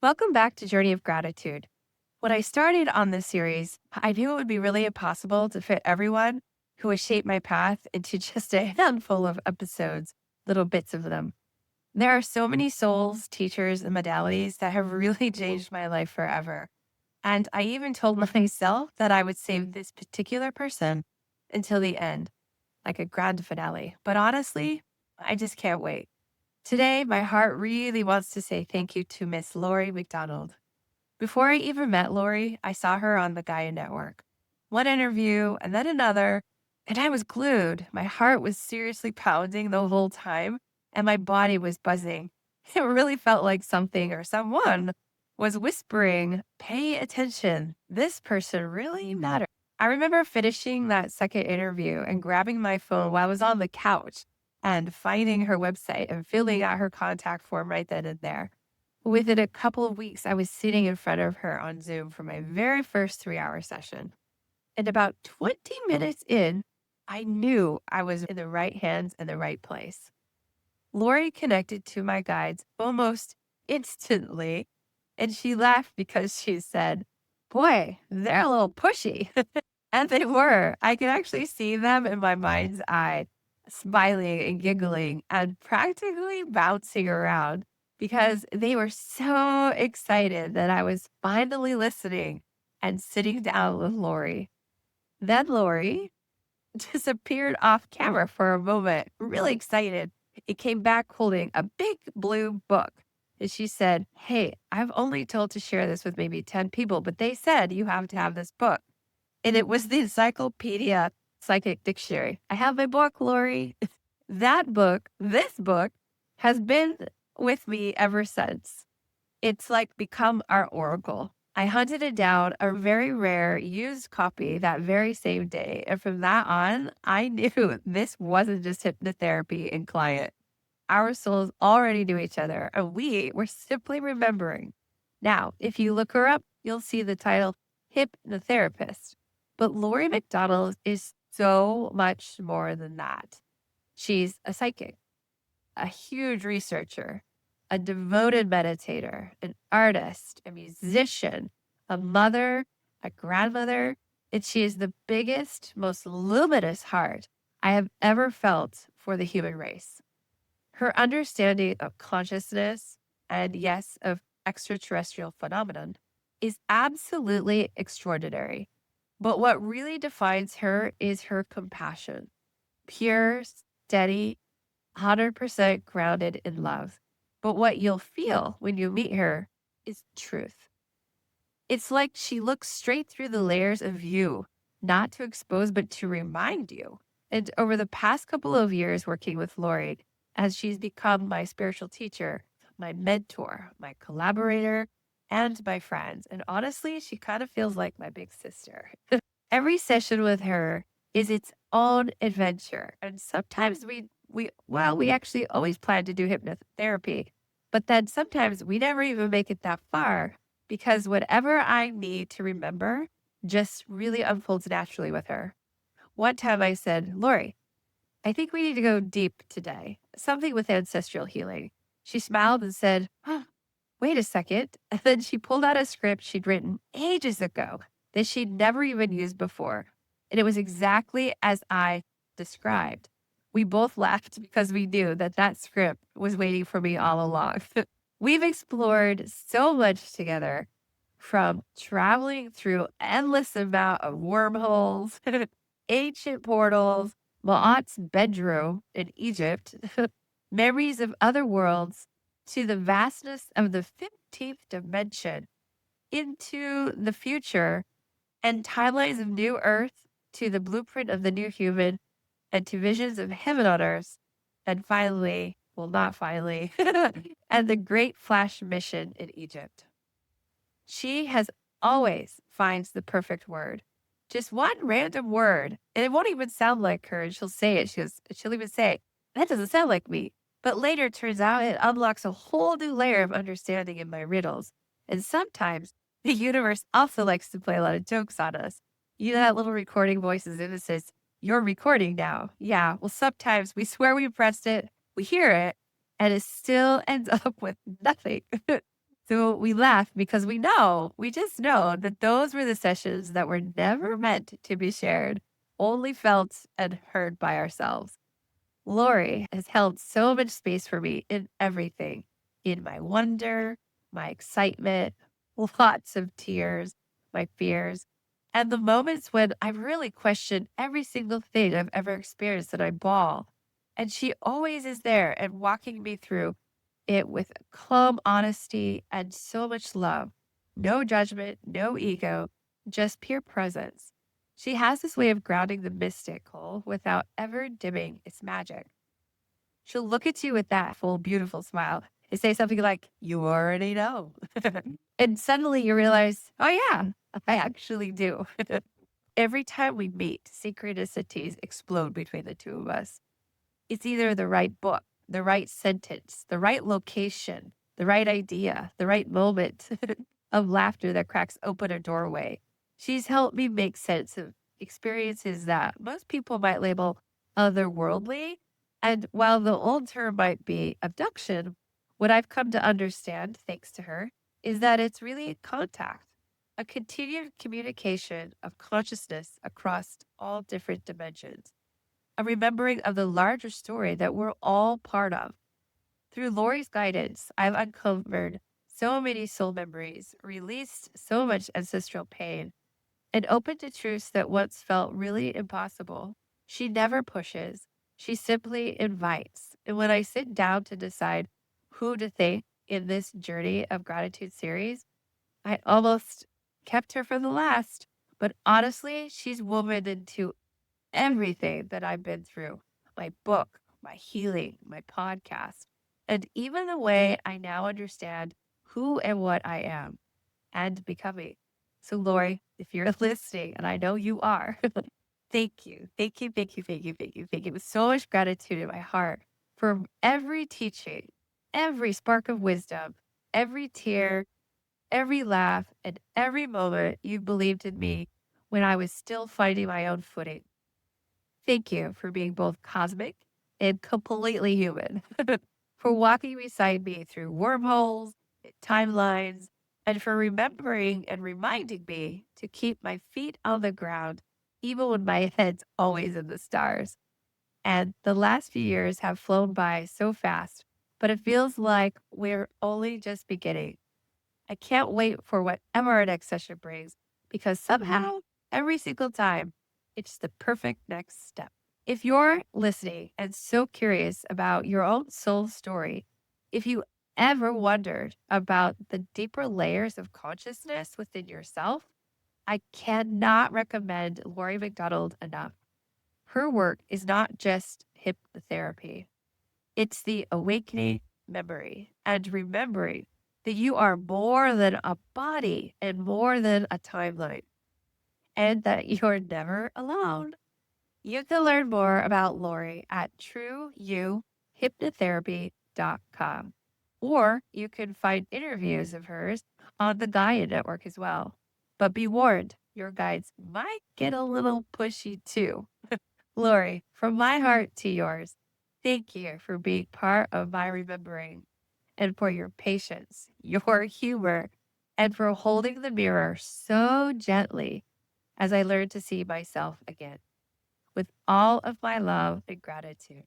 Welcome back to Journey of Gratitude. When I started on this series, I knew it would be really impossible to fit everyone who has shaped my path into just a handful of episodes, little bits of them. There are so many souls, teachers, and modalities that have really changed my life forever. And I even told myself that I would save this particular person until the end, like a grand finale. But honestly, I just can't wait. Today, my heart really wants to say thank you to Miss Laurie McDonald. Before I even met Laurie, I saw her on the Gaia Network. One interview and then another, and I was glued. My heart was seriously pounding the whole time, and my body was buzzing. It really felt like something or someone was whispering, "Pay attention. This person really matters." I remember finishing that second interview and grabbing my phone while I was on the couch and finding her website and filling out her contact form right then and there. Within a couple of weeks, I was sitting in front of her on Zoom for my very first 3-hour session. And about 20 minutes in, I knew I was in the right hands and the right place. Lori connected to my guides almost instantly, and she laughed because she said, "Boy, they're a little pushy." And they were. I could actually see them in my mind's eye, smiling and giggling and practically bouncing around because they were so excited that I was finally listening and sitting down with Lori. Then Lori disappeared off camera for a moment, really excited. It came back holding a big blue book. And she said, "Hey, I've only told to share this with maybe 10 people, but they said you have to have this book." And it was the Encyclopedia Psychic Dictionary. I have my book, Lori. That book, this book, has been with me ever since. It's like become our oracle. I hunted it down, a very rare used copy that very same day. And from that on, I knew this wasn't just hypnotherapy and client. Our souls already knew each other, and we were simply remembering. Now, if you look her up, you'll see the title Hypnotherapist. But Laurie McDonald is so much more than that. She's a psychic, a huge researcher, a devoted meditator, an artist, a musician, a mother, a grandmother, and she is the biggest, most luminous heart I have ever felt for the human race. Her understanding of consciousness and, yes, of extraterrestrial phenomenon is absolutely extraordinary. But what really defines her is her compassion, pure, steady, 100% grounded in love. But what you'll feel when you meet her is truth. It's like she looks straight through the layers of you, not to expose, but to remind you. And over the past couple of years working with Lori, as she's become my spiritual teacher, my mentor, my collaborator, and my friend. And honestly, she kind of feels like my big sister. Every session with her is its own adventure. And sometimes we actually always plan to do hypnotherapy, but then sometimes we never even make it that far because whatever I need to remember just really unfolds naturally with her. One time I said, "Lori, I think we need to go deep today, something with ancestral healing." She smiled and said, "Huh, wait a second." And then she pulled out a script she'd written ages ago that she'd never even used before. And it was exactly as I described. We both laughed because we knew that that script was waiting for me all along. We've explored so much together, from traveling through endless amount of wormholes, ancient portals, Ma'at's bedroom in Egypt, memories of other worlds, to the vastness of the 15th dimension, into the future and timelines of new earth, to the blueprint of the new human, and to visions of heaven on earth, and finally, well, not finally, and the great flash mission in Egypt. She has always finds the perfect word. Just one random word, and it won't even sound like her. And she'll say it. She'll even say, "That doesn't sound like me." But later, it turns out it unlocks a whole new layer of understanding in my riddles. And sometimes the universe also likes to play a lot of jokes on us. You know that little recording voice is in and says, "You're recording now." Yeah. Well, sometimes we swear we pressed it, we hear it, and it still ends up with nothing. So we laugh because we just know that those were the sessions that were never meant to be shared, only felt and heard by ourselves. Lori has held so much space for me in everything, in my wonder, my excitement, lots of tears, my fears, and the moments when I really question every single thing I've ever experienced and I bawl. And she always is there and walking me through it with calm honesty and so much love. No judgment, no ego, just pure presence. She has this way of grounding the mystical without ever dimming its magic. She'll look at you with that full, beautiful smile and say something like, "You already know." And suddenly you realize, oh, yeah, I actually do. Every time we meet, synchronicities explode between the two of us. It's either the right book, the right sentence, the right location, the right idea, the right moment of laughter that cracks open a doorway. She's helped me make sense of experiences that most people might label otherworldly. And while the old term might be abduction, what I've come to understand, thanks to her, is that it's really contact, a continued communication of consciousness across all different dimensions, a remembering of the larger story that we're all part of. Through Lori's guidance, I've uncovered so many soul memories, released so much ancestral pain, and opened to truths that once felt really impossible. She never pushes, she simply invites. And when I sit down to decide who to thank in this journey of gratitude series, I almost kept her for the last. But honestly, she's woven into everything that I've been through, my book, my healing, my podcast, and even the way I now understand who and what I am and becoming. So, Lori, if you're listening, and I know you are, thank you. Thank you, thank you, thank you, thank you, thank you. With so much gratitude in my heart for every teaching, every spark of wisdom, every tear, every laugh, and every moment you believed in me when I was still finding my own footing. Thank you for being both cosmic and completely human, for walking beside me through wormholes, timelines, and for remembering and reminding me to keep my feet on the ground, even when my head's always in the stars. And the last few years have flown by so fast, but it feels like we're only just beginning. I can't wait for whatever our next session brings because somehow, every single time, it's the perfect next step. If you're listening and so curious about your own soul story, if you ever wondered about the deeper layers of consciousness within yourself, I cannot recommend Laurie McDonald enough. Her work is not just hypnotherapy, it's the awakening memory and remembering that you are more than a body and more than a timeline, and that you're never alone. You can learn more about Lori at trueyouhypnotherapy.com, or you can find interviews of hers on the Gaia Network as well. But be warned, your guides might get a little pushy too. Lori, from my heart to yours, thank you for being part of my remembering and for your patience, your humor, and for holding the mirror so gently as I learn to see myself again. With all of my love and gratitude.